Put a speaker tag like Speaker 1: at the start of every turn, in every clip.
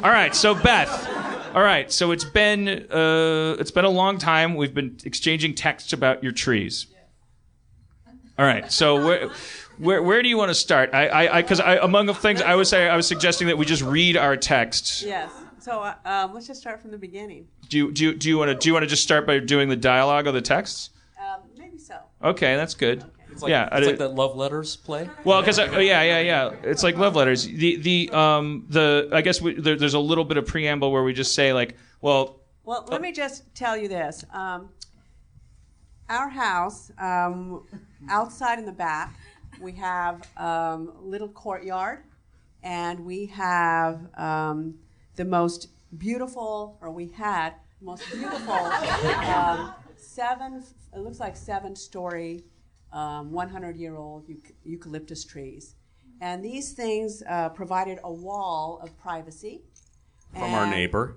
Speaker 1: All right, so Beth. All right, so it's been a long time. We've been exchanging texts about your trees. All right, so where do you want to start? Because among the things I was suggesting that we just read our texts.
Speaker 2: Yes. So let's just start from the beginning.
Speaker 1: Do you want to just start by doing the dialogue of the texts?
Speaker 2: Maybe so.
Speaker 1: Okay, that's good.
Speaker 2: Okay.
Speaker 3: It's like that Love Letters play.
Speaker 1: Well, because yeah, it's like love letters. I guess there's a little bit of preamble where we just say like, well.
Speaker 2: Well, let me just tell you this. Our house, outside in the back, we have a little courtyard, and we have the most beautiful, or we had the most beautiful it looks like 7-story, 100-year-old eucalyptus trees. And these things provided a wall of privacy.
Speaker 3: From our neighbor.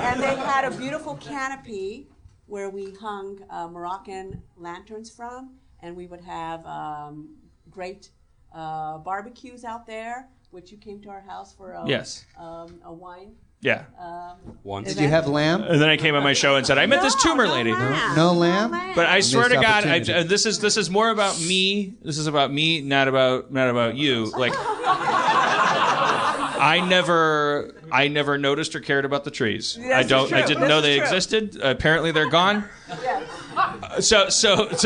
Speaker 2: And they had a beautiful canopy where we hung Moroccan lanterns from, and we would have great barbecues out there, which you came to our house for a wine.
Speaker 1: Yeah.
Speaker 3: Once.
Speaker 4: Did you have lamb?
Speaker 1: And then I came on my show and said, I met this tumor lady.
Speaker 4: No lamb?
Speaker 1: But I swear to God, this is more about me. This is about me, not about you. Like, I never noticed or cared about the trees. I didn't know they existed. Apparently, they're gone.
Speaker 2: Yes.
Speaker 1: So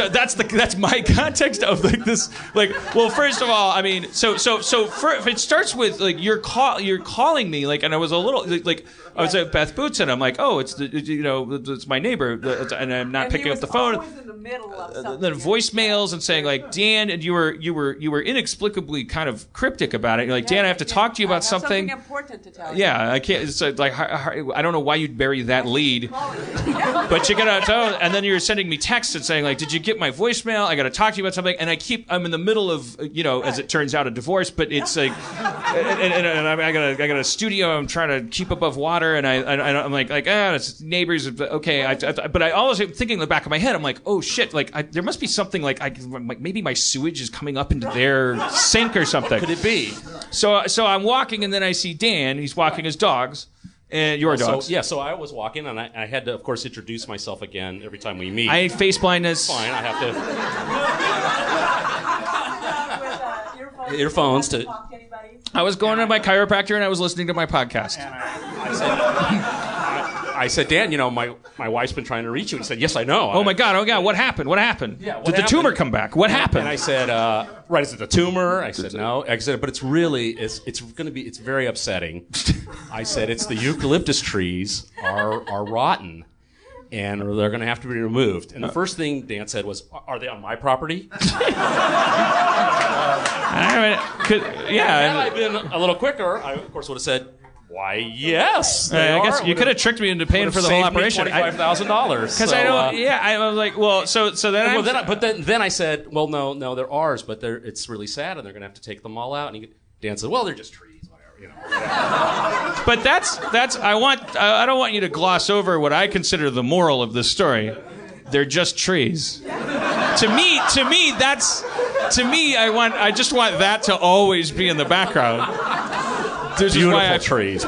Speaker 1: that's my context of like this. Like, well, first of all, I mean, if it starts with like you're calling me like, and I was a little like I was at Beth Boots and I'm like, oh, it's it's my neighbor, and I'm not picking up the phone.
Speaker 2: In the middle of
Speaker 1: Then voicemails and saying like, Dan, and you were inexplicably kind of cryptic about it. You're like, Dan, I have to talk to you about something
Speaker 2: important to tell you.
Speaker 1: Yeah, I can't. It's like I don't know why you'd bury that lead, but you gotta tell. And then you're sending me texts and saying like, did you get my voicemail? I gotta talk to you about something. And I'm in the middle of as it turns out, a divorce. But it's like, and I got a studio. I'm trying to keep above water, and I'm like it's neighbors. Okay, but I always am thinking in the back of my head, I'm like, oh shit, like there must be something like maybe my sewage is coming up into their sink or something.
Speaker 3: Could it be?
Speaker 1: So I'm walking, and then I see Dan. He's walking his dogs. And your dogs.
Speaker 3: So I was walking, and I had to, of course, introduce myself again every time we meet.
Speaker 1: I hate face blindness.
Speaker 3: Fine, I have to. Earphones to.
Speaker 1: I was going to my chiropractor, and I was listening to my podcast.
Speaker 3: And I said, Dan, my wife's been trying to reach you. He said, yes, I know.
Speaker 1: Oh my God, what happened?
Speaker 3: Yeah,
Speaker 1: Did the tumor come back? What happened?
Speaker 3: And I said, is it the tumor? I said, no, Excerpt, but it's very upsetting. I said, it's the eucalyptus trees are rotten, and they're going to have to be removed. And the first thing Dan said was, are they on my property? Had I been a little quicker, I, of course, would have said, why, yes.
Speaker 1: I guess you could have tricked me into paying for the whole operation.
Speaker 3: $25,000.
Speaker 1: Because I don't. I was like, well, so then.
Speaker 3: Then I said, well, no, they're ours, but it's really sad, and they're going to have to take them all out. And Dan said, well, they're just trees, whatever.
Speaker 1: But that's. I don't want you to gloss over what I consider the moral of this story. They're just trees. To me, I just want that to always be in the background.
Speaker 3: Beautiful trees.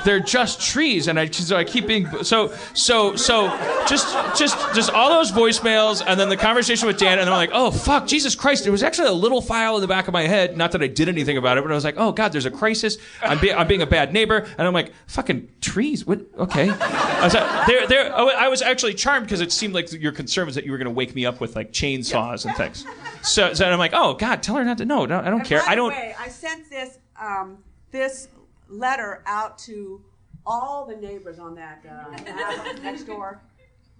Speaker 1: They're just trees, and I keep being so just all those voicemails, and then the conversation with Dan, and then I'm like, oh fuck, Jesus Christ! There was actually a little file in the back of my head. Not that I did anything about it, but I was like, oh God, there's a crisis. I'm being a bad neighbor, and I'm like, fucking trees. What? Okay. I was actually charmed because it seemed like your concern was that you were going to wake me up with like chainsaws and things. So I'm like, oh God, tell her not to. No, I don't care.
Speaker 2: By the way, I sent this letter out to all the neighbors on that next door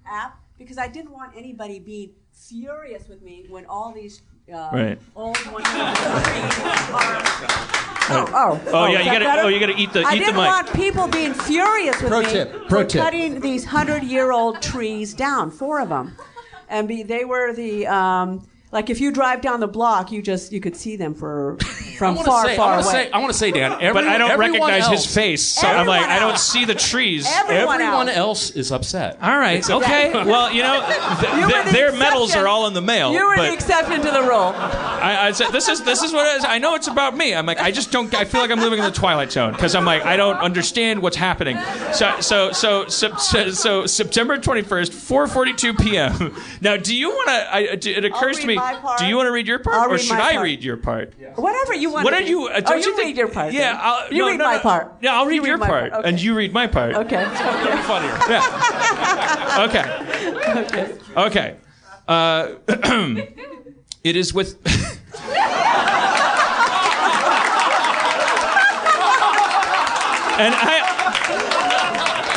Speaker 2: app because I didn't want anybody being furious with me when all these old 100
Speaker 1: you gotta eat the mic.
Speaker 2: I didn't want people being furious with me
Speaker 4: for
Speaker 2: cutting these 100-year-old trees down, 4 of them, and they were the Like if you drive down the block, you could see them from far away.
Speaker 3: I want to say, Dan,
Speaker 1: but I don't recognize his face, so I'm like, I don't
Speaker 2: else.
Speaker 1: see the trees.
Speaker 3: Everyone else is upset.
Speaker 1: All right, okay. Well, their medals are all in the mail.
Speaker 2: You were the exception to the rule.
Speaker 1: I said, this is what it is. I know it's about me. I'm like, I just don't. I feel like I'm living in the Twilight Zone because I'm like, I don't understand what's happening. So September 21st, 4:42 p.m. Now, do you want to? It occurs to me. Do you want to read your part, or should I read your part?
Speaker 2: Yeah. Whatever you want.
Speaker 1: What are you?
Speaker 2: You read your part.
Speaker 1: Yeah,
Speaker 2: you read my part.
Speaker 1: Yeah, I'll read your part,
Speaker 2: okay.
Speaker 1: and you read my part.
Speaker 2: Okay.
Speaker 3: It's going to be funnier.
Speaker 1: Yeah. Okay. It is with.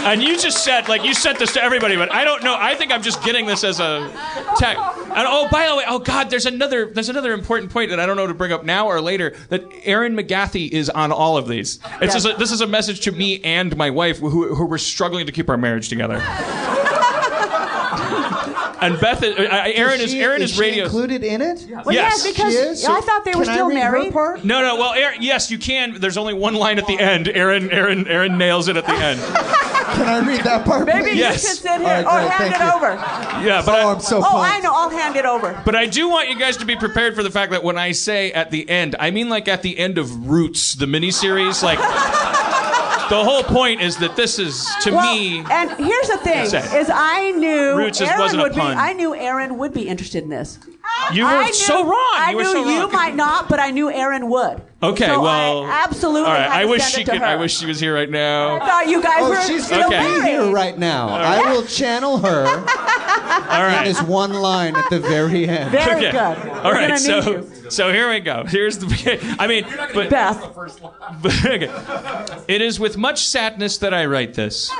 Speaker 1: And you just said, like, you sent this to everybody, but I don't know. I think I'm just getting this as a tech. And by the way, God, there's another important point that I don't know to bring up now or later, that Erin McGathy is on all of these. This is a message to me and my wife who were struggling to keep our marriage together. And Beth, Erin is radio.
Speaker 4: Included in it?
Speaker 2: Well, yes, because I thought they were still married.
Speaker 1: No. Well, Erin, yes, you can. There's only one line at the end. Erin nails it at the end.
Speaker 4: Can I read that part?
Speaker 2: Maybe
Speaker 1: yes.
Speaker 2: You should sit here or hand it over.
Speaker 1: Yeah, but
Speaker 4: I'm so pumped.
Speaker 2: I know. I'll hand it over.
Speaker 1: But I do want you guys to be prepared for the fact that when I say at the end, I mean like at the end of Roots, the miniseries, like. The whole point is that this is, to me...
Speaker 2: And here's the thing, is I knew
Speaker 1: I
Speaker 2: knew Erin would be interested in this.
Speaker 1: You were so wrong.
Speaker 2: I knew you might not, but I knew Erin would.
Speaker 1: Okay,
Speaker 2: so
Speaker 1: well...
Speaker 2: I absolutely
Speaker 1: I wish
Speaker 2: she
Speaker 1: was here right now.
Speaker 2: I thought you guys were
Speaker 4: she's
Speaker 2: still
Speaker 4: going to be here right now.
Speaker 1: Right.
Speaker 4: I will channel her.
Speaker 1: All right.
Speaker 4: And there's one line at the very end.
Speaker 2: Very good.
Speaker 1: All right, so here we go. Here's the... I mean... But,
Speaker 2: Beth.
Speaker 1: Okay. It is with much sadness that I write this.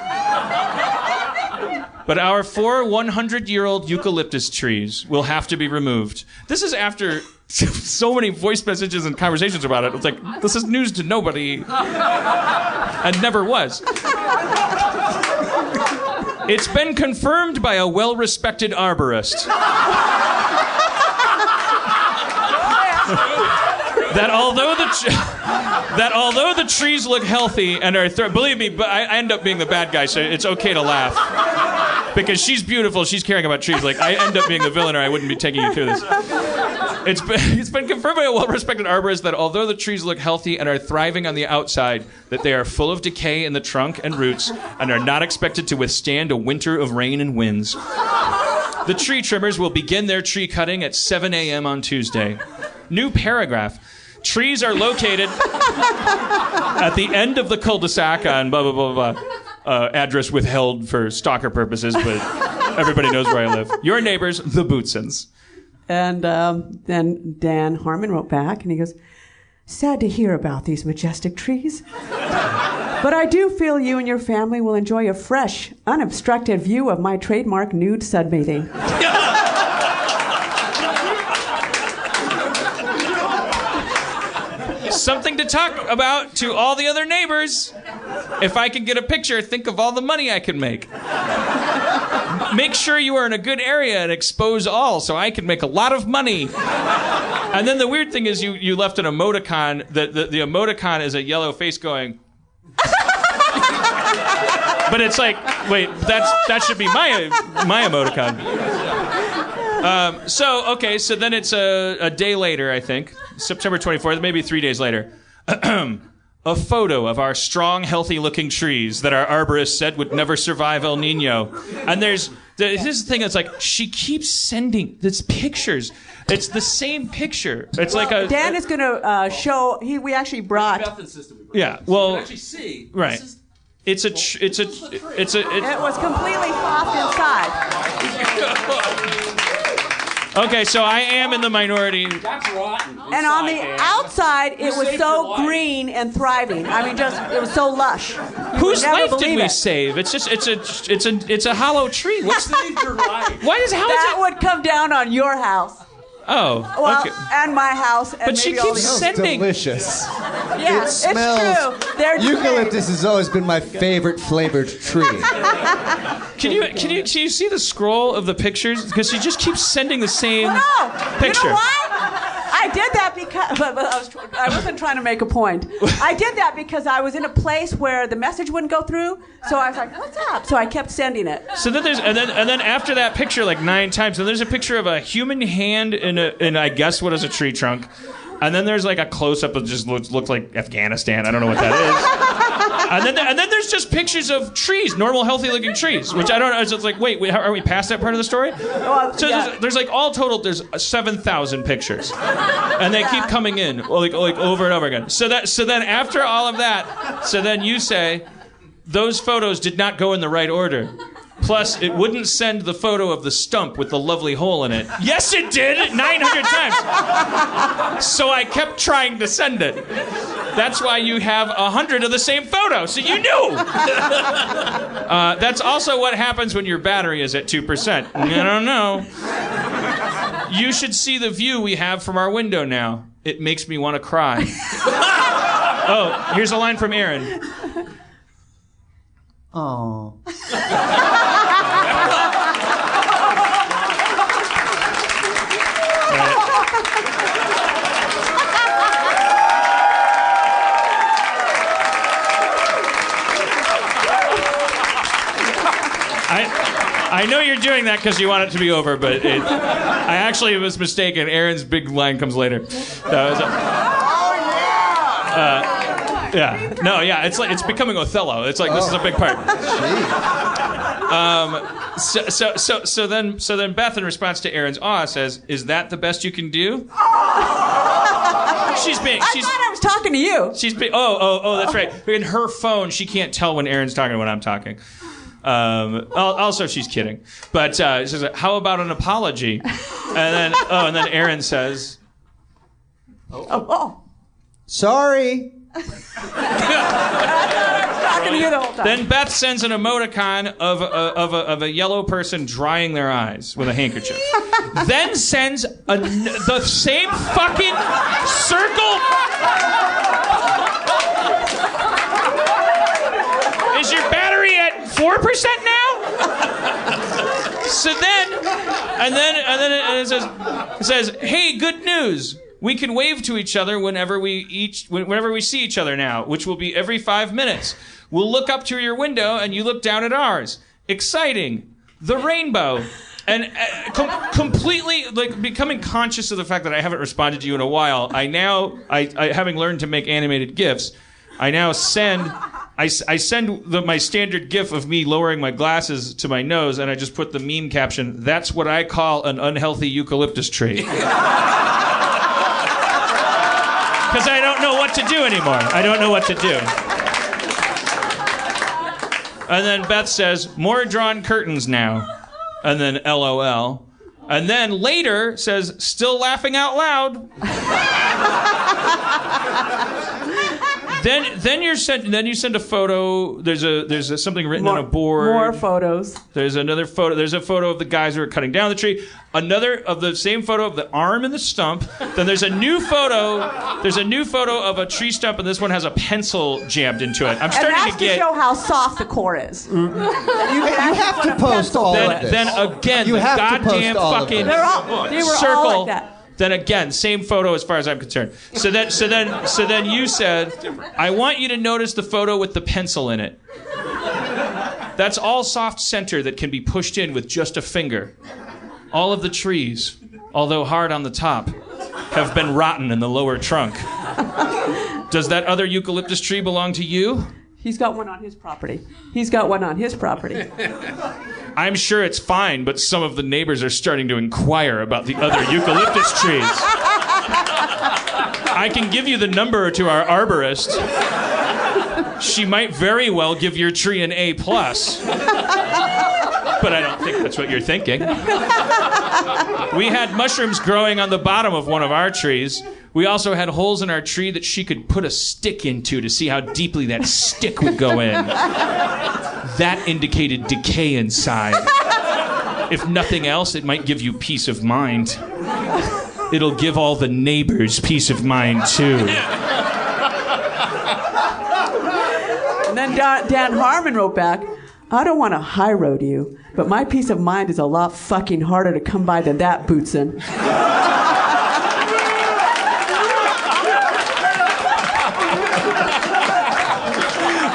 Speaker 1: But our 4 100-year-old eucalyptus trees will have to be removed. This is after so many voice messages and conversations about it. It's like, this is news to nobody. And never was. It's been confirmed by a well-respected arborist. That although the trees look healthy and are believe me, but I end up being the bad guy, so it's okay to laugh because she's beautiful. She's caring about trees. Like I end up being the villain, or I wouldn't be taking you through this. It's been confirmed by a well-respected arborist that although the trees look healthy and are thriving on the outside, that they are full of decay in the trunk and roots and are not expected to withstand a winter of rain and winds. The tree trimmers will begin their tree cutting at 7 a.m. on Tuesday. New paragraph. Trees are located at the end of the cul-de-sac on blah, blah, blah, blah. Address withheld for stalker purposes, but everybody knows where I live. Your neighbors, the Bootsons.
Speaker 2: And then Dan Harmon wrote back, and he goes, sad to hear about these majestic trees. But I do feel you and your family will enjoy a fresh, unobstructed view of my trademark nude sunbathing.
Speaker 1: Something to talk about to all the other neighbors. If I could get a picture, think of all the money I could make. Make sure you are in a good area and expose all so I can make a lot of money. And then the weird thing is you left an emoticon. The emoticon is a yellow face going... But it's like, wait, that should be my emoticon. So then it's a day later, I think. September 24th, maybe 3 days later. A photo of our strong, healthy-looking trees that our arborist said would never survive El Nino. And here's the thing, it's like, she keeps sending these pictures. It's the same picture. It's like a...
Speaker 2: Dan is going to show... We actually brought...
Speaker 3: Beth insisted we brought
Speaker 1: Yeah, well...
Speaker 3: You can actually see.
Speaker 1: Right. It was
Speaker 2: completely soft inside.
Speaker 1: Okay, so I am in the minority.
Speaker 3: That's rotten.
Speaker 2: And on the outside, it was so green and thriving. I mean, it was so lush.
Speaker 1: Whose life did we save? It's just it's a hollow tree. What's
Speaker 3: Saved your life.
Speaker 1: Why does
Speaker 2: that would come down on your house?
Speaker 1: Oh,
Speaker 2: Well,
Speaker 1: okay.
Speaker 2: and my house. And
Speaker 1: But she
Speaker 2: maybe all
Speaker 1: keeps
Speaker 2: the-
Speaker 1: sending.
Speaker 4: Delicious.
Speaker 2: Yeah,
Speaker 4: It
Speaker 2: it's
Speaker 4: smells.
Speaker 2: true. They're
Speaker 4: Eucalyptus has always been my favorite flavored tree.
Speaker 1: Can you see the scroll of the pictures? Because she just keeps sending the same
Speaker 2: No,
Speaker 1: picture.
Speaker 2: You know why? I did that because but I wasn't trying to make a point. I did that because I was in a place where the message wouldn't go through. So I was like, "What's up?" So I kept sending it.
Speaker 1: So then there's and then after that picture like 9 times, then there's a picture of a human hand in I guess what is a tree trunk. And then there's like a close up of just looked like Afghanistan. I don't know what that is. and then there's just pictures of trees, normal, healthy looking trees, which I don't know. It's just like, wait, are we past that part of the story?
Speaker 2: Well,
Speaker 1: So
Speaker 2: yeah.
Speaker 1: there's like all total, there's 7,000 pictures, and they keep coming in like over and over again. So then after all of that, so then you say those photos did not go in the right order. Plus, it wouldn't send the photo of the stump with the lovely hole in it. Yes, it did! 900 times! So I kept trying to send it. That's why you have 100 of the same photo, so you knew! That's also what happens when your battery is at 2%. I don't know. You should see the view we have from our window now. It makes me want to cry. Oh, here's a line from Aaron.
Speaker 4: Oh.
Speaker 1: I know you're doing that because you want it to be over, but I actually was mistaken. Aaron's big line comes later. Yeah. No, yeah. It's becoming Othello. It's like this is a big part. So then Beth, in response to Aaron's awe, says, "Is that the best you can do?" She's
Speaker 2: I thought I was talking to you.
Speaker 1: She's being. Oh, that's right. In her phone, she can't tell when Aaron's talking and when I'm talking. Also, she's kidding. But she says, "How about an apology?" And then Aaron says,
Speaker 2: Oh.
Speaker 4: Sorry.
Speaker 2: I was talking to you the whole time.
Speaker 1: Then Beth sends an emoticon of a yellow person drying their eyes with a handkerchief. Then sends the same fucking circle. Is your battery at 4% now? So then it says, "Hey, good news. We can wave to each other whenever we see each other now, which will be every 5 minutes. We'll look up to your window and you look down at ours. Exciting. The rainbow." And completely like becoming conscious of the fact that I haven't responded to you in a while, I having learned to make animated GIFs, I now send my standard GIF of me lowering my glasses to my nose, and I just put the meme caption, "That's what I call an unhealthy eucalyptus tree." Because I don't know what to do anymore. I don't know what to do. And then Beth says, "More drawn curtains now." And then LOL. And then later says, "Still laughing out loud." Then you send a photo. There's something written on a board.
Speaker 2: More photos.
Speaker 1: There's another photo. There's a photo of the guys who are cutting down the tree. Another of the same photo of the arm and the stump. Then there's a new photo. There's a new photo of a tree stump, and this one has a pencil jammed into it. I'm
Speaker 2: And
Speaker 1: starting
Speaker 2: that's
Speaker 1: to get.
Speaker 2: to show how soft the core is.
Speaker 4: You have to post all of this.
Speaker 1: Then again,
Speaker 4: You
Speaker 1: the
Speaker 4: have to
Speaker 1: goddamn
Speaker 4: post all of
Speaker 1: fucking
Speaker 4: this.
Speaker 2: They were
Speaker 1: circle.
Speaker 2: all like that.
Speaker 1: Then again, same photo as far as I'm concerned. So then you said, "I want you to notice the photo with the pencil in it. That's all soft center that can be pushed in with just a finger. All of the trees, although hard on the top, have been rotten in the lower trunk. Does that other eucalyptus tree belong to you?"
Speaker 2: He's got one on his property. He's got one on his property.
Speaker 1: "I'm sure it's fine, but some of the neighbors are starting to inquire about the other eucalyptus trees. I can give you the number to our arborist. She might very well give your tree an A+. But I don't think that's what you're thinking. We had mushrooms growing on the bottom of one of our trees. We also had holes in our tree that she could put a stick into to see how deeply that stick would go in. That indicated decay inside. If nothing else, it might give you peace of mind." It'll give all the neighbors peace of mind, too.
Speaker 2: And then Dan Harmon wrote back, I don't want to high road you, but my peace of mind is a lot fucking harder to come by than that, Bootson.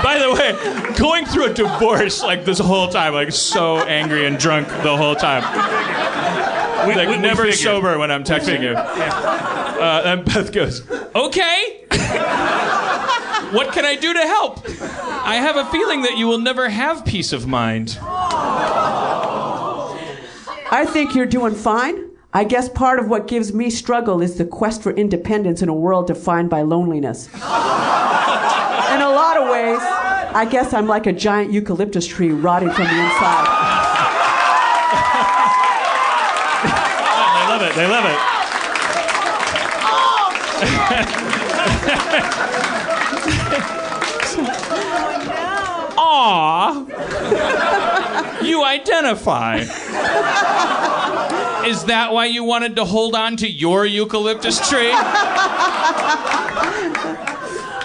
Speaker 1: By the way, going through a divorce like this whole time, like so angry and drunk the whole time. We never sober when I'm texting you. And Beth goes, okay. What can I do to help? I have a feeling that you will never have peace of mind.
Speaker 2: I think you're doing fine. I guess part of what gives me struggle is the quest for independence in a world defined by loneliness. In a lot of ways, I guess I'm like a giant eucalyptus tree rotting from the inside.
Speaker 1: They love it. Aw. You identify. Is that why you wanted to hold on to your eucalyptus tree?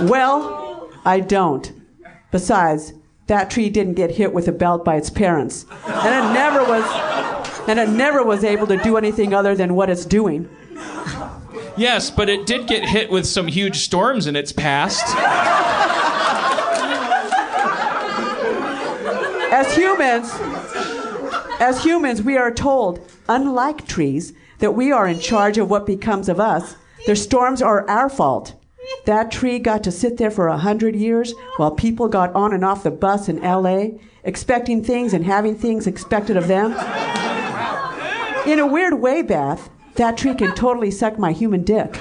Speaker 2: Well, I don't. Besides, that tree didn't get hit with a belt by its parents. And it never was able to do anything other than what it's doing.
Speaker 1: Yes, but it did get hit with some huge storms in its past.
Speaker 2: As humans, we are told, unlike trees, that we are in charge of what becomes of us. Their storms are our fault. That tree got to sit there for 100 years while people got on and off the bus in L.A., expecting things and having things expected of them. In a weird way, Beth, that tree can totally suck my human dick.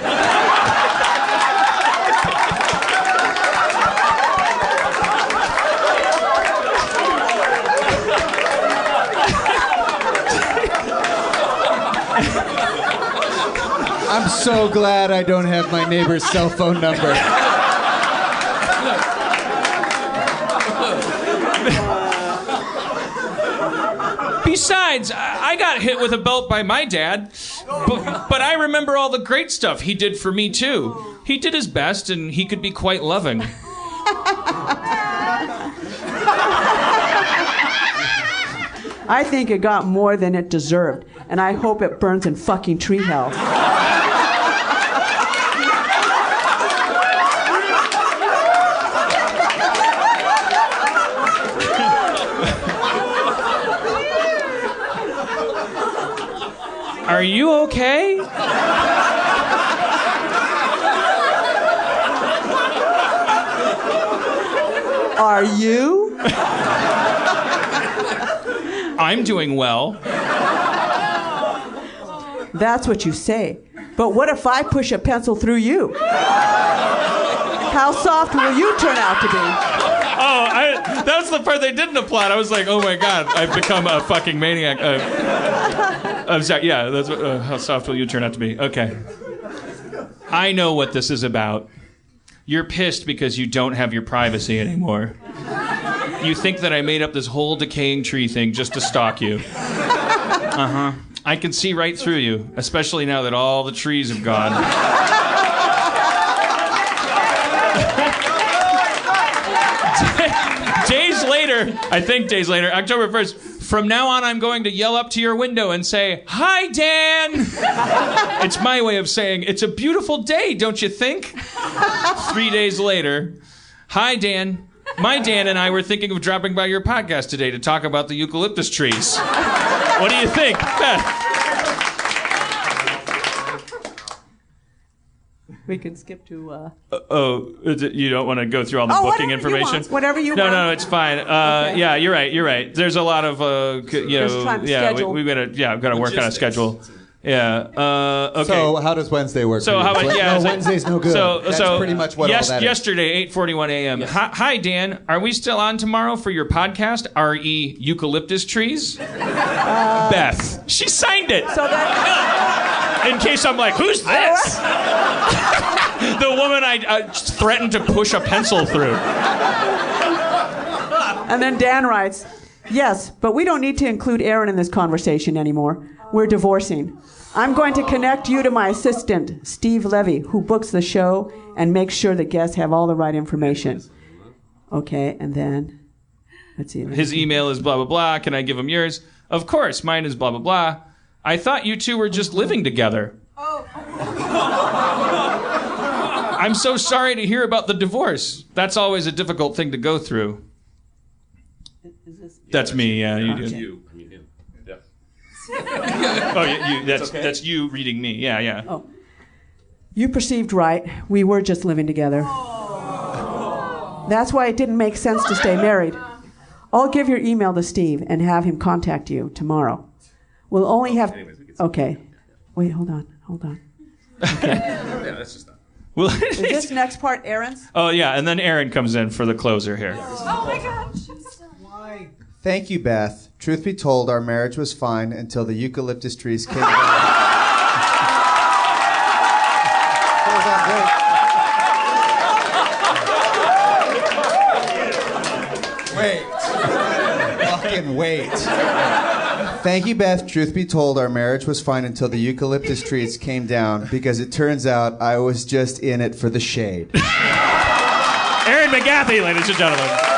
Speaker 4: I'm so glad I don't have my neighbor's cell phone number.
Speaker 1: Besides, I got hit with a belt by my dad, but I remember all the great stuff he did for me, too. He did his best, and he could be quite loving.
Speaker 2: I think it got more than it deserved, and I hope it burns in fucking tree hell.
Speaker 1: Are you okay?
Speaker 2: Are you?
Speaker 1: I'm doing well.
Speaker 2: That's what you say. But what if I push a pencil through you? How soft will you turn out to be?
Speaker 1: Oh, that's the part they didn't applaud. I was like, oh my God, I've become a fucking maniac. I'm sorry, yeah, that's what, how soft will you turn out to be? Okay. I know what this is about. You're pissed because you don't have your privacy anymore. You think that I made up this whole decaying tree thing just to stalk you. Uh-huh. I can see right through you, especially now that all the trees have gone. Days later, October 1st, from now on I'm going to yell up to your window and say, "Hi, Dan!" It's my way of saying, it's a beautiful day, don't you think? 3 days later, "Hi, Dan. My Dan and I were thinking of dropping by your podcast today to talk about the eucalyptus trees. What do you think, Beth?"
Speaker 2: We can skip to...
Speaker 1: You don't want to go through all the booking information?
Speaker 2: Whatever you want.
Speaker 1: No, it's fine.
Speaker 2: Okay.
Speaker 1: Yeah, you're right. There's a lot of,
Speaker 2: Just trying to schedule.
Speaker 1: we've got to work on a schedule. Yeah. Okay.
Speaker 4: So how does Wednesday work?
Speaker 1: So how about
Speaker 4: No, Wednesday's no good. That's pretty much what all that is.
Speaker 1: Yesterday, 8:41 a.m. Yes. Hi, Dan. Are we still on tomorrow for your podcast? R.E. Eucalyptus Trees? Beth. She signed it.
Speaker 2: So that...
Speaker 1: In case I'm like, who's this? The woman I threatened to push a pencil through.
Speaker 2: And then Dan writes, "Yes, but we don't need to include Aaron in this conversation anymore. We're divorcing." I'm going to connect you to my assistant, Steve Levy, who books the show and makes sure the guests have all the right information. Okay, and then, let's see.
Speaker 1: His email is blah, blah, blah. Can I give him yours? Of course, mine is blah, blah, blah. I thought you two were just living together. Oh. I'm so sorry to hear about the divorce. That's always a difficult thing to go through. That's me, yeah. You do.
Speaker 3: You. I mean him. Yeah.
Speaker 1: Oh, you, that's you reading me. Yeah, yeah.
Speaker 2: Oh. You perceived right. We were just living together. That's why it didn't make sense to stay married. I'll give your email to Steve and have him contact you tomorrow. We'll only have... Okay. Wait, hold on. Okay.
Speaker 3: Yeah, that's just not.
Speaker 1: Well,
Speaker 2: Is this next part Aaron's?
Speaker 1: oh, yeah, and then Aaron comes in for the closer here.
Speaker 2: Oh, my gosh.
Speaker 4: Thank you, Beth. Truth be told, our marriage was fine until the eucalyptus trees came down. Hold on, wait. Fucking wait. Thank you, Beth. Truth be told, our marriage was fine until the eucalyptus trees came down because it turns out I was just in it for the shade.
Speaker 1: Aaron McGathy, ladies and gentlemen.